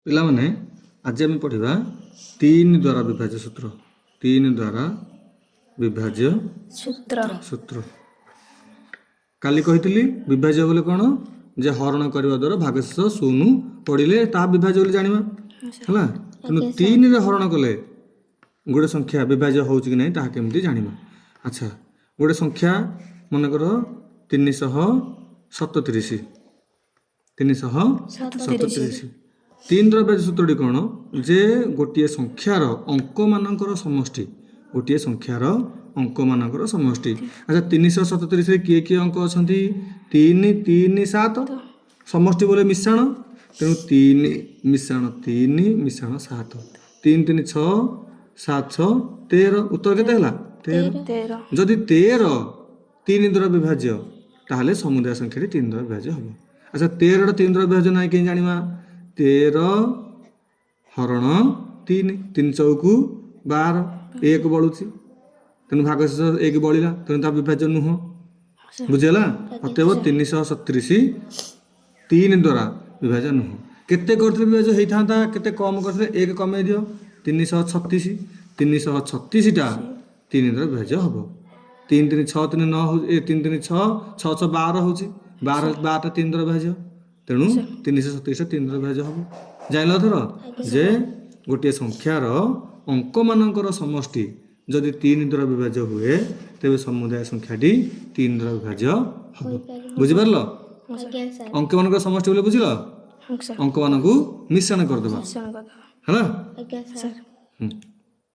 ପିଲାମାନେ ଆଜି ଆମେ ପଢ଼ିବା 3 ଦ୍ୱାରା ବିଭାଜ୍ୟ ସୂତ୍ର। 3 ଦ୍ୱାରା ବିଭାଜ୍ୟ ସୂତ୍ର। କାଲି କହିଥିଲି ବିଭାଜ୍ୟ ବୋଲେ କ'ଣ, ଯେ ହରଣ କରିବା ଦ୍ୱାରା ଭାଗଶେଷ 0 ପଡ଼ିଲେ ତାହା ବିଭାଜ୍ୟ ବୋଲି ଜାଣିବା ହେଲା। ତେଣୁ 3ରେ ହରଣ କଲେ ଗୋଟେ ସଂଖ୍ୟା ବିଭାଜ୍ୟ ହେଉଛି କି ନାହିଁ ତାହା କେମିତି ଜାଣିବା। ଆଚ୍ଛା, ଗୋଟେ ସଂଖ୍ୟା ମନେକର 337। 337 3 ଦ୍ୱାରା ବିଭାଜ୍ୟ ସୂତ୍ରଟି କ'ଣ, ଯେ ଗୋଟିଏ ସଂଖ୍ୟାର ଅଙ୍କମାନଙ୍କର ସମଷ୍ଟି। ଗୋଟିଏ ସଂଖ୍ୟାର ଅଙ୍କମାନଙ୍କର ସମଷ୍ଟି। ଆଚ୍ଛା, 337ରେ କିଏ କିଏ ଅଙ୍କ ଅଛନ୍ତି? 3 3 7 ସମଷ୍ଟି ବୋଲେ ମିଶାଣ। ତେଣୁ 3 ମିଶାଣ 3 ମିଶାଣ 7 3 3 6 7 6 13। ଉତ୍ତର କେତେ ହେଲା? 13। ଯଦି 13 3 ଦ୍ୱାରା ବିଭାଜ୍ୟ ତାହେଲେ ସମୁଦାୟ ସଂଖ୍ୟାଟି 3 ଦ୍ୱାରା ବିଭାଜ୍ୟ ହେବ। ଆଚ୍ଛା, 13ଟା 3 ଦ୍ୱାରା ବିଭାଜ୍ୟ ନାହିଁ କେମିତି ଜାଣିବା? 13 ହରଣ 3 3 ଚଉକୁ 12 1 ବଳୁଛି। ତେଣୁ ଭାଗଶେଷ 1 ବଳିଲା, ତେଣୁ ତା ବିଭାଜ୍ୟ ନୁହଁ। ବୁଝିଗଲା? ଅତଏବ 337 3 ଦ୍ୱାରା ବିଭାଜ୍ୟ ନୁହଁ। କେତେ କରିଥିଲେ ବିଭାଜ୍ୟ ହେଇଥାନ୍ତା? କେତେ କମ୍ କରିଥିଲେ? 1 କମେଇ ଦିଅ, 336। 336ଟା 3 ଦ୍ୱାରା ବିଭାଜ୍ୟ ହେବ। 3 3 6 3 9 ହେଉଛି, 3 3 6 6 6 12 ହେଉଛି। 12ଟା 3 ଦ୍ୱାରା ବିଭାଜ୍ୟ। ତେଣୁ 337ଟା 3 ଦ୍ୱାରା ବିଭାଜ୍ୟ ହେବ। ଜାଣିଲ ଏଥର ଯେ ଗୋଟିଏ ସଂଖ୍ୟାର ଅଙ୍କମାନଙ୍କର ସମଷ୍ଟି ଯଦି 3 ଦ୍ୱାରା ବିଭାଜ୍ୟ ହୁଏ ତେବେ ସମୁଦାୟ ସଂଖ୍ୟାଟି 3 ଦ୍ୱାରା ବିଭାଜ୍ୟ ହେବ। ବୁଝିପାରିଲ? ଅଙ୍କମାନଙ୍କର ସମଷ୍ଟି ବୋଲେ ବୁଝିଲ? ଅଙ୍କମାନଙ୍କୁ ମିଶ୍ରଣ କରିଦେବା ହେଲା।